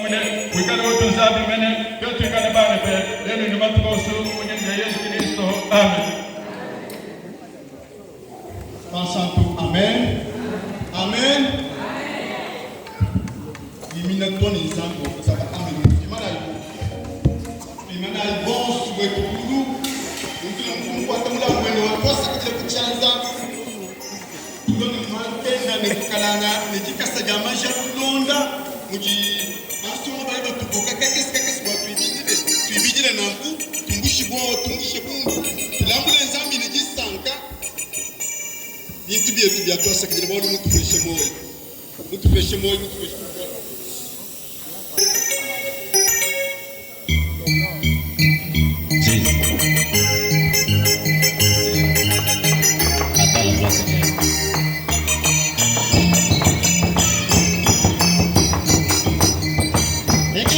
wikale wotunzabi mene yotukane bane pe lenu ni matukosu mwenye Yesu Kristo. Amen. Passantu amen. Amen. Imina toni nzambo saba amen. Imana ibonsu wekulu. Ngila Mungu atamula mwendo wa kosa kile kuchanza. Ndoni mwakenda nekukalanga nejikasa jamaja kulonda muji asoma baiba tukoka kakesi kwa tuibijile nambu tumbushi bungu tulambule nzambi nejisanka Nitubia twasa kujira bawuli mutu feshe moyo. Hasta la próxima. Eki